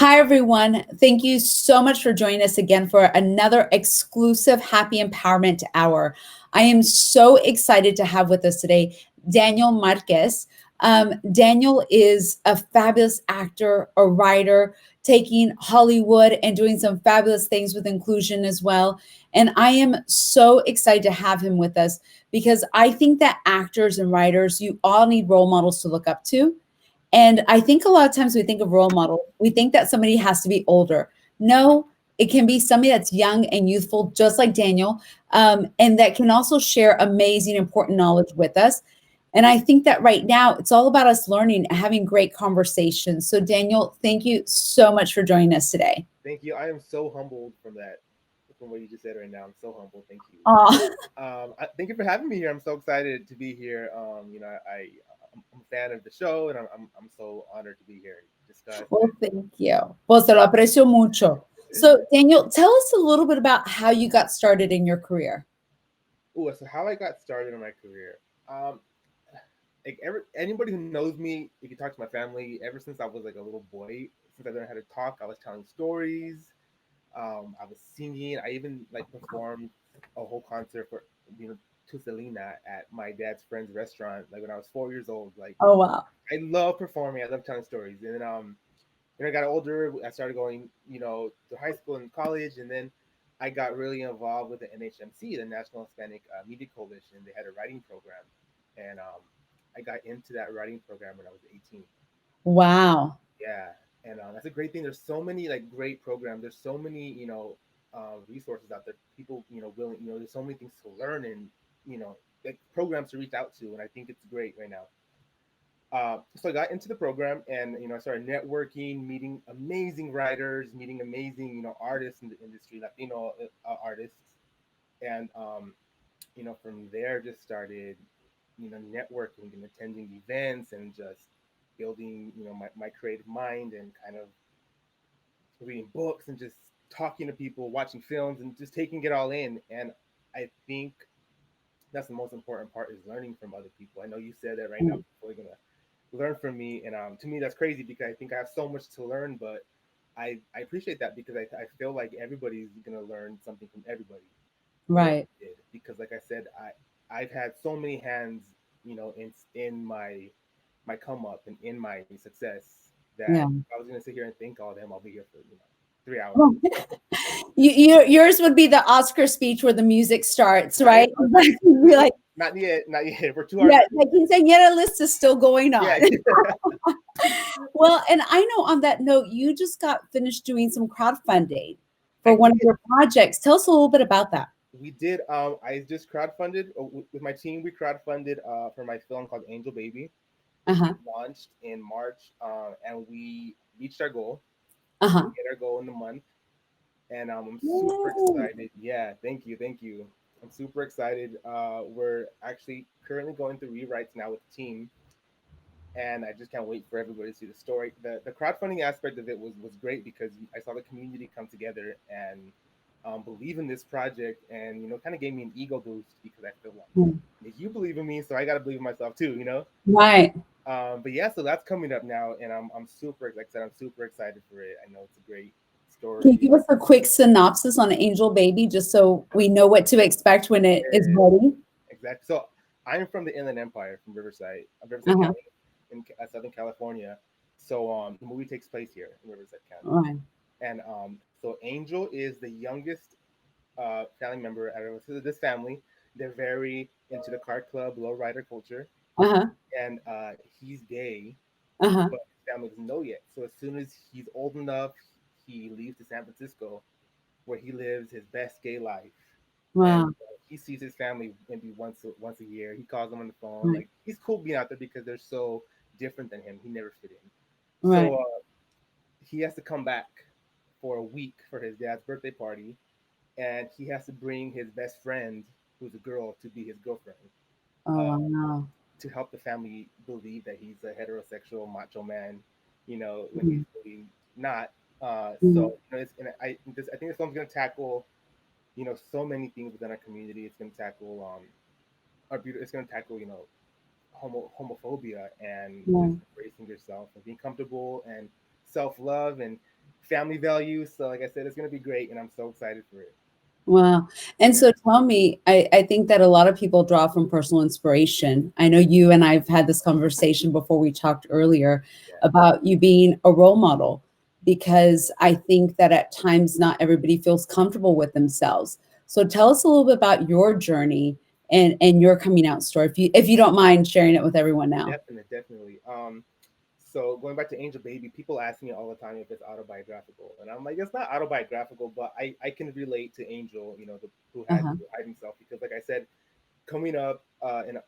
Hi, everyone. Thank you so much for joining us again for another exclusive Happy Empowerment Hour. I am so excited to have with us today Daniel Marquez. Daniel is a fabulous actor, a writer, taking Hollywood and doing some fabulous things with inclusion as well. And I am so excited to have him with us because I think that actors and writers, you all need role models to look up to. And I think a lot of times we think of role model, we think that somebody has to be older. No, it can be somebody that's young and youthful, just like Daniel, and that can also share amazing, important knowledge with us. And I think that right now it's all about us learning, having great conversations. So, Daniel, thank you so much for joining us today. Thank you. I am so humbled from that, from what you just said right now. I'm so humbled. Thank you. Oh, Thank you for having me here. I'm so excited to be here. I'm a fan of the show, and I'm so honored to be here and discuss. well, thank you. Well, se lo aprecio mucho. So, Daniel, tell us a little bit about how you got started in your career. Oh, so how I got started in my career. Um, Anybody who knows me, if you talk to my family, ever since I was like a little boy, since I learned how to talk, I was telling stories. I was singing. I even like performed a whole concert for you know to Selena at my dad's friend's restaurant. Like when I was 4 years old. Like Oh, wow. I love performing. I love telling stories. And then when I got older, I started going to high school and college, and then I got really involved with the NHMC, the National Hispanic Media Coalition. They had a writing program, and I got into that writing program when I was 18. Wow. Yeah, and that's a great thing. There's so many like great programs. There's so many resources out there. People willing. There's so many things to learn and like programs to reach out to, and I think it's great right now. So I got into the program, and I started networking, meeting amazing writers, meeting amazing artists in the industry, Latino artists, and from there just started networking and attending events and just building my creative mind and kind of reading books and just talking to people, watching films, and just taking it all in. And I think that's the most important part is learning from other people. I know you said that right now. Mm. People are gonna learn from me, and to me that's crazy because I think I have so much to learn. But I appreciate that because I feel like everybody's gonna learn something from everybody, whatever Right. they did. Because like I said, I've had so many hands, in my come up and in my success that Yeah. if I was gonna sit here and thank all of them, I'll be here for 3 hours. Well, yours would be the Oscar speech where the music starts, Right? right? You'd be like, Not yet, not yet. We're 2 hours. yeah, the quinceañera list is still going Yeah, on. Well, and I know on that note, you just got finished doing some crowdfunding I for one of did. your projects. Tell us a little bit about that. We did. I just crowdfunded with my team. We crowdfunded for my film called Angel Baby. Uh-huh. It launched in March, and we reached our goal. We Uh-huh. hit our goal in the month, and I'm super Yay. excited. Yeah, thank you, thank you. I'm super excited. We're actually currently going through rewrites now with the team, and I just can't wait for everybody to see the story. The crowdfunding aspect of it was great because I saw the community come together and believe in this project, and kind of gave me an ego boost because I feel like Mm. if you believe in me, so I got to believe in myself too, Right. But yeah, so that's coming up now, and I'm super, like I said, I'm super excited for it. I know it's a great Can you story. give us a quick synopsis on Angel Baby just so we know what to expect when it is Yeah, ready? exactly. So I'm from the Inland Empire, from Riverside Uh-huh. County, in Southern California. So the movie takes place here in Riverside County, Right. and so Angel is the youngest family member out of this family. They're very into the car club, lowrider culture, Uh-huh. and he's gay, Uh-huh. but his family doesn't know yet. So as soon as he's old enough, he leaves to San Francisco, where he lives his best gay life, and Wow. he sees his family maybe once a year. He calls them on the phone. Right. Like he's cool being out there because they're so different than him. He never fit in. Right. So he has to come back for a week for his dad's birthday party, and he has to bring his best friend, who's a girl, to be his girlfriend. Oh, Uh, wow. to help the family believe that he's a heterosexual macho man, when he's Mhm. really not. Mhm. So and I think this film's gonna tackle so many things within our community. It's gonna tackle it's gonna tackle homophobia and Yeah. just embracing yourself and being comfortable and self love and family values. So like I said, it's gonna be great, and I'm so excited for it. Wow. And Yeah, so tell me, I think that a lot of people draw from personal inspiration. I know you and I've had this conversation before we talked earlier yeah, about you being a role model, because I think that at times not everybody feels comfortable with themselves. So tell us a little bit about your journey and your coming out story, if you don't mind sharing it with everyone now. definitely. So going back to Angel Baby, people ask me all the time if it's autobiographical, and I'm like, it's not autobiographical, but I can relate to Angel, who had Uh-huh. to hide himself because, like I said, coming up,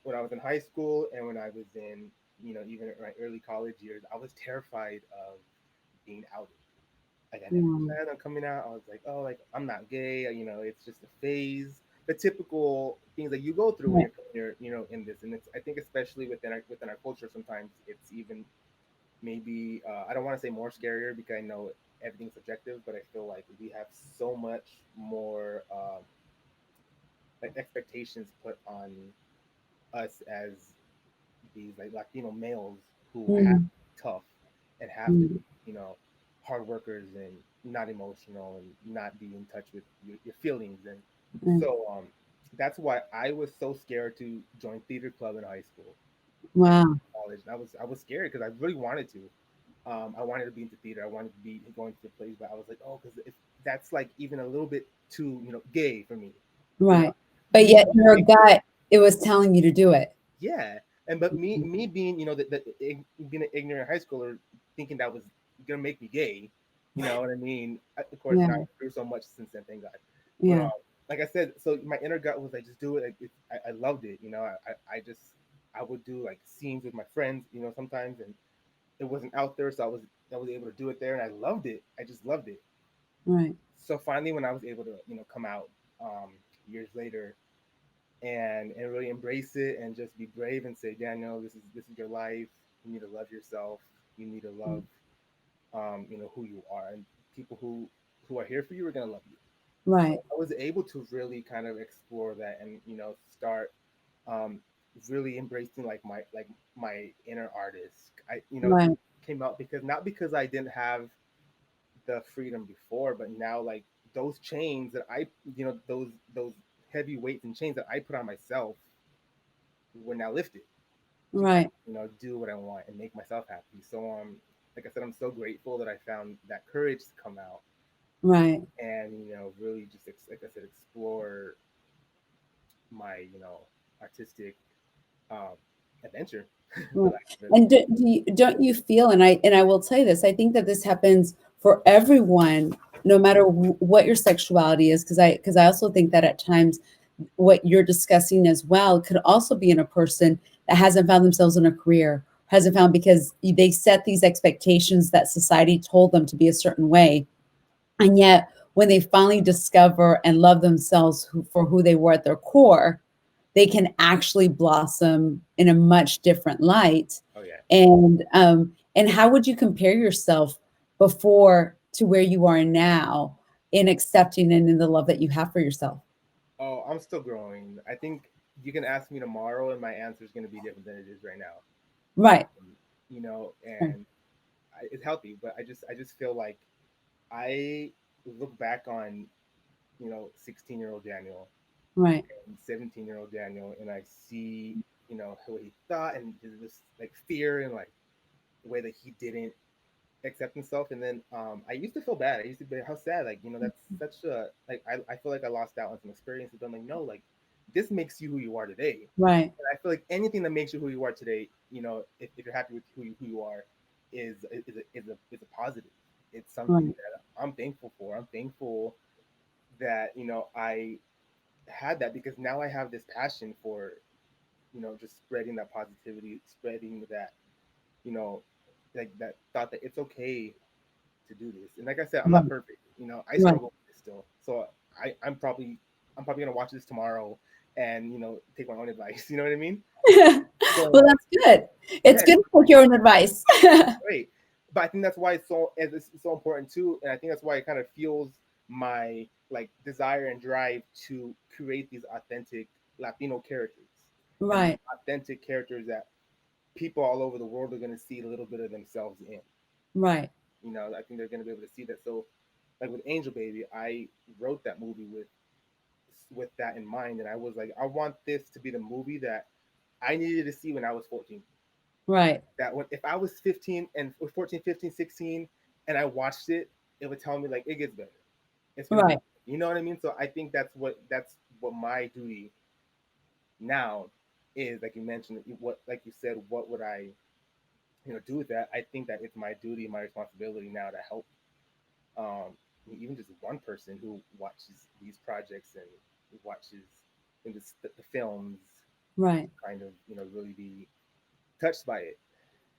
when I was in high school and when I was in, even in my early college years, I was terrified of being outed. Like I never Mm, planned on coming out. I was like, oh, like I'm not gay. It's just a phase. The typical things that you go through when right. you're in this, and it's I think especially within our culture, sometimes it's even maybe I don't want to say more scarier because I know everything's subjective, but I feel like we have so much more like expectations put on us as these like Latino males who have Mm, to be tough and have to be, mm, hard workers and not emotional and not be in touch with your feelings. And mm. so that's why I was so scared to join theater club in high school and Wow. college. And I was scared because I really wanted to. I wanted to be into theater. I wanted to be going to the plays, but I was like, oh, because if that's like even a little bit too, gay for me, you know, Right. But me yet being your ignorant, gut, it was telling you to do it. yeah, and but me being being an ignorant high schooler, thinking that was gonna make me gay, you know what I mean? Of course, Yeah. now I grew so much since then, thank God. But Yeah. like I said, so my inner gut was like, just do it. Like I loved it, I would do like scenes with my friends, sometimes, and it wasn't out there, so I was able to do it there, and I loved it. I just loved it. Right. So finally, when I was able to, come out years later and really embrace it and just be brave and say, Daniel, this is your life. You need to love yourself. You need to love, who you are, and people who are here for you are gonna love you. So Right. I was able to really kind of explore that and start um, really embracing like my inner artist. Right. Came out because not because I didn't have the freedom before, but now like those chains that those heavy weights and chains that I put on myself were now lifted to kind Right. of do what I want and make myself happy. So like I said, I'm so grateful that I found that courage to come out Right. and really just like I said, explore my artistic um, adventure, for Right. lack of a better And word. don't you feel, and I will say this, I think that this happens for everyone, no matter what your sexuality is, because I also think that at times what you're discussing as well could also be in a person that hasn't found themselves in a career, hasn't found because they set these expectations that society told them to be a certain way. And yet, when they finally discover and love themselves for who they were at their core, they can actually blossom in a much different light. Oh yeah. And how would you compare yourself before to where you are now in accepting and in the love that you have for yourself? Oh, I'm still growing. I think you can ask me tomorrow, and my answer is going to be different than it is right now. Right. And it's healthy, but I just feel like I look back on 16-year-old Daniel Right. and 17-year-old Daniel, and I see what he thought and this like fear and like the way that he didn't accept himself. And then I used to feel bad. I used to be how sad. Like that's such a like I feel like I lost out on some experiences. But I'm like, no, like this makes you who you are today. Right. And I feel like anything that makes you who you are today, if you're happy with who you are, is a positive. It's something Right. that I'm thankful for. I'm thankful that I had that because now I have this passion for just spreading that positivity, spreading that you know like that thought that it's okay to do this. And like I said, I'm not Right. perfect. I Right. struggle with this still. So I'm probably gonna watch this tomorrow and take my own advice. You know what I mean? Well, So that's good. It's yeah, good to take your own advice. great. But I think that's why it's so important too, and I think that's why it kind of fuels my like desire and drive to create these authentic Latino characters and these Right. authentic characters that people all over the world are going to see a little bit of themselves in. Right. I think they're going to be able to see that. So, like with Angel Baby, I wrote that movie with that in mind, and I was like, I want this to be the movie that I needed to see when I was 14. Right. That when if I was 15 and 14, 15, 16, and I watched it, it would tell me like it gets better. It's gonna be, Right. you know what I mean? So I think that's what my duty now is. Like you mentioned, what like you said, what would I do with that? I think that it's my duty, my responsibility now to help even just one person who watches these projects and watches the films Right. kind of really be touched by it.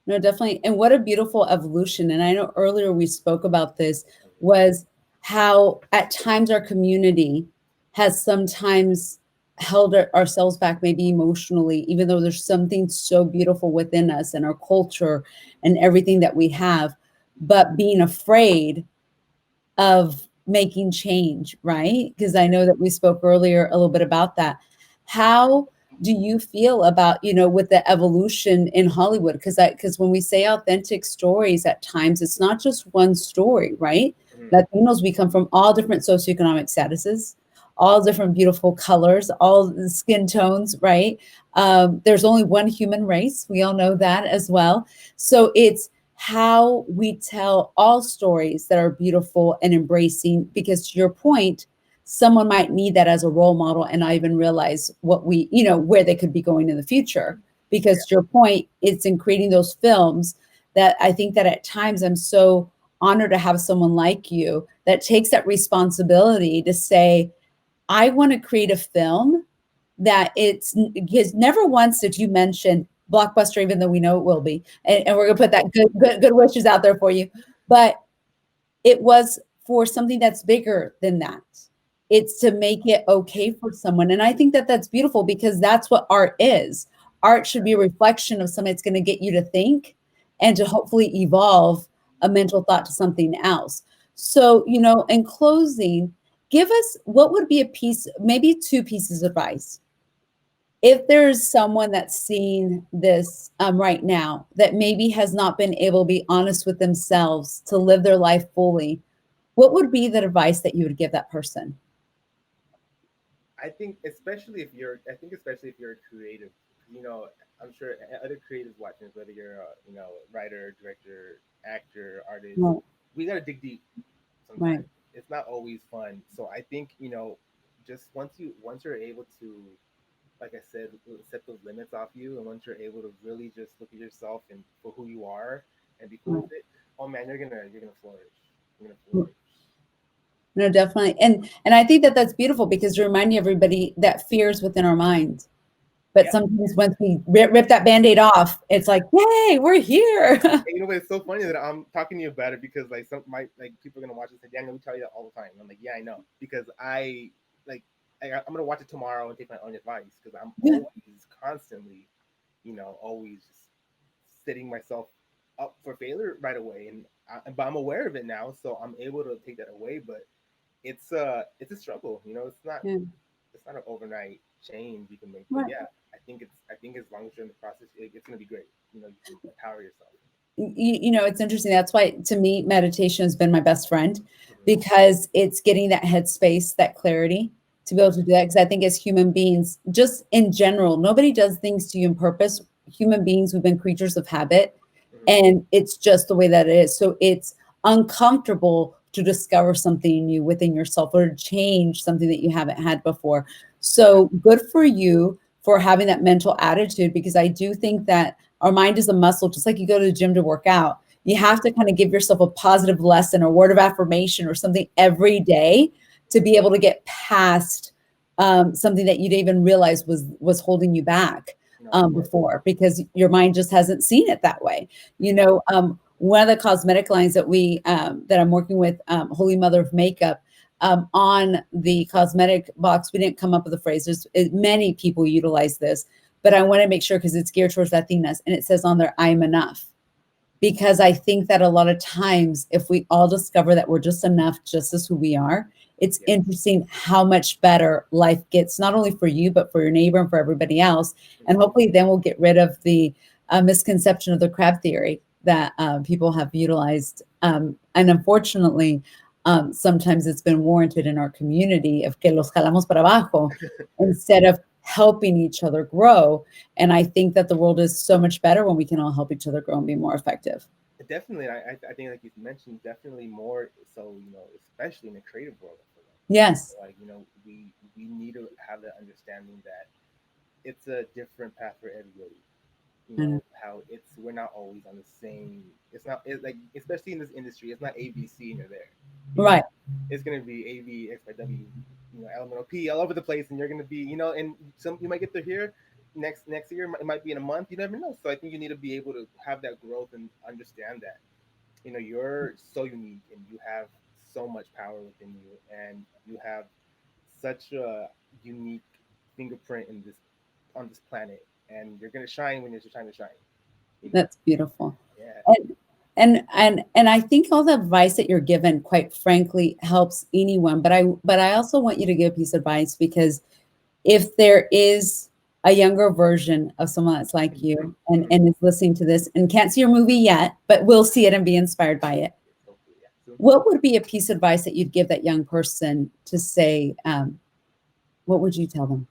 No, definitely. And what a beautiful evolution. And I know earlier we spoke about this, was how at times our community has sometimes held ourselves back, maybe emotionally, even though there's something so beautiful within us and our culture and everything that we have, but being afraid of making change, right? Because I know that we spoke earlier a little bit about that. How do you feel about, with the evolution in Hollywood? Because when we say authentic stories, at times it's not just one story, right? Mhm. Latinos, we come from all different socioeconomic statuses, all different beautiful colors, all the skin tones, right? There's only one human race. We all know that as well. So it's how we tell all stories that are beautiful and embracing, because to your point, someone might need that as a role model and not even realize where they could be going in the future. Yeah. Because to your point, it's in creating those films that I think that at times I'm so honored to have someone like you that takes that responsibility to say, I want to create a film that it's because never once did you mention Blockbuster, even though we know it will be. And we're gonna put that good wishes out there for you. But it was for something that's bigger than that. It's to make it okay for someone. And I think that that's beautiful, because that's what art is. Art should be a reflection of something that's going to get you to think and to hopefully evolve a mental thought to something else. So, in closing, give us what would be a piece, maybe two pieces of advice. If there's someone that's seeing this right now that maybe has not been able to be honest with themselves to live their life fully, what would be the advice that you would give that person? Especially if you're a creative, I'm sure other creatives watching this, whether you're a writer, director, actor, artist, Right, we gotta dig deep right, sometimes. It's not always fun. So I think just once you're able to, like I said, set those limits off you, and once you're able to really just look at yourself and for who you are and be cool right. with it, oh man, you're gonna flourish. You're gonna Mm. flourish. No, definitely. And I think that that's beautiful, because you're reminding everybody that fear is within our minds. But Yeah. sometimes once we rip that Band-Aid off, it's like, yay, we're here. And it's so funny that I'm talking to you about it because like people are gonna watch this and say, Daniel, we tell you that all the time. And I'm like, yeah, I know, because like I'm gonna watch it tomorrow and take my own advice, because I'm Yeah, always constantly, always just setting myself up for failure right away, but I'm aware of it now, so I'm able to take that away. But it's a struggle, yeah, it's not an overnight change you can make. But right. yeah, I think as long as you're in the process, it's gonna be great. You can empower yourself. It's interesting. That's why, to me, meditation has been my best friend, Hmm. because it's getting that headspace, that clarity to be able to do that. Because I think as human beings, just in general, nobody does things to you in purpose. Human beings, we've been creatures of habit, Hmm. and it's just the way that it is. So it's uncomfortable to discover something new within yourself or to change something that you haven't had before. So good for you for having that mental attitude, because I do think that our mind is a muscle, just like you go to the gym to work out. You have to kind of give yourself a positive lesson or word of affirmation or something every day to be able to get past something that you didn't even realize was holding you back No, of course. before, because your mind just hasn't seen it that way. One of the cosmetic lines that I'm working with, Holy Mother of Makeup, on the cosmetic box, we didn't come up with the phrase. Many people utilize this, but I want to make sure, because it's geared towards Latinas, and it says on there, "I am enough." Because I think that a lot of times, if we all discover that we're just enough, just as who we are, it's Yeah. interesting how much better life gets, not only for you, but for your neighbor and for everybody else. And Hmm. hopefully, then we'll get rid of the misconception of the crab theory, that people have utilized. And unfortunately, sometimes it's been warranted in our community of que los jalamos para abajo instead of helping each other grow. And I think that the world is so much better when we can all help each other grow and be more effective. Definitely, I think like you mentioned, definitely more so, especially in the creative world. I feel Yes. like we need to have that understanding that it's a different path for everybody. Mhm. How we're not always on the same. It's like, especially in this industry, it's not ABC and you're there. Right. It's gonna be AB, X by W, elemental P all over the place, and you're gonna be, and some you might get to here next year. It might be in a month. You never know. So I think you need to be able to have that growth and understand that you're so unique and you have so much power within you, and you have such a unique fingerprint in this on this planet, and you're gonna shine when it's your time to shine. That's beautiful. Yeah. And I think all the advice that you're given, quite frankly, helps anyone. But I also want you to give a piece of advice, because if there is a younger version of someone that's like you and is listening to this and can't see your movie yet, but will see it and be inspired by it, what would be a piece of advice that you'd give that young person to say, what would you tell them?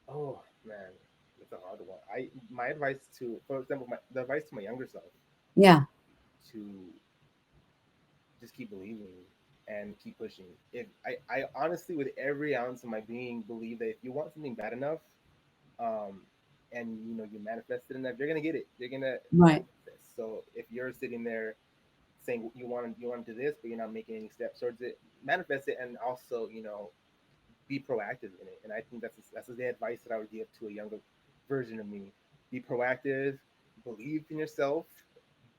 Oh man, that's a hard one. My advice to, for example, the advice to my younger self, Yeah. to just keep believing and keep pushing. If I honestly, with every ounce of my being, believe that if you want something bad enough, um, and you manifest it enough, you're gonna get it. You're gonna Right. manifest. So if you're sitting there saying you want to do this, but you're not making any steps towards it, manifest it, and also be proactive in it. And I think that's the advice that I would give to a younger version of me. Be proactive, believe in yourself.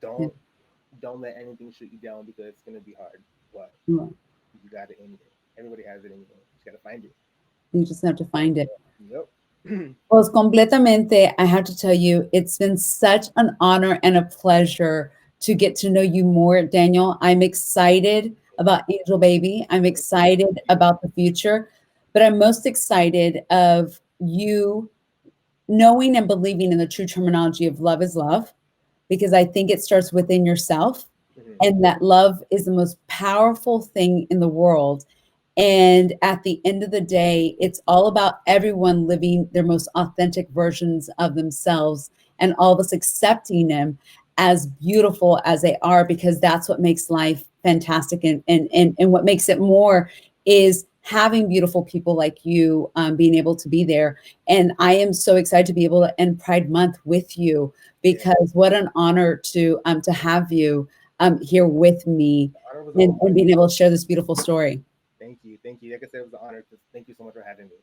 Yeah. Don't let anything shoot you down, because it's gonna be hard. But Right. you got it in you. Everybody has it in you. You just gotta find it. You just have to find it. Yep. Pues completamente, I have to tell you, it's been such an honor and a pleasure to get to know you more, Daniel. I'm excited about Angel Baby. I'm excited about the future, but I'm most excited of you knowing and believing in the true terminology of love is love, because I think it starts within yourself, Mhm. and that love is the most powerful thing in the world. And at the end of the day, it's all about everyone living their most authentic versions of themselves, and all of us accepting them as beautiful as they are, because that's what makes life fantastic. And what makes it more is having beautiful people like you, being able to be there. And I am so excited to be able to end Pride Month with you, Yeah. because what an honor to have you here with me, The honor was all and mine. being able to share this beautiful story. Thank you. Thank you. Like I said, it was an honor. Thank you so much for having me.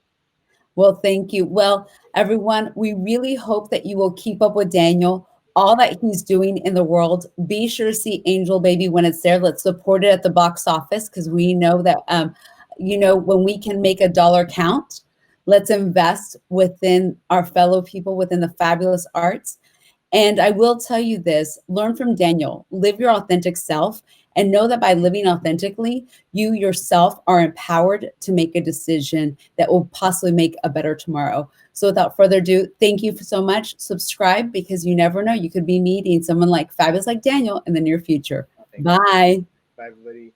Well, thank you. Well, everyone, we really hope that you will keep up with Daniel, all that he's doing in the world. Be sure to see Angel Baby when it's there. Let's support it at the box office, because we know that, when we can make a dollar count, let's invest within our fellow people, within the fabulous arts. And I will tell you this, learn from Daniel, live your authentic self, and know that by living authentically, you yourself are empowered to make a decision that will possibly make a better tomorrow. So without further ado, thank you so much. Subscribe, because you never know, you could be meeting someone like fabulous like Daniel in the near future. Thank you. Bye. Bye, everybody.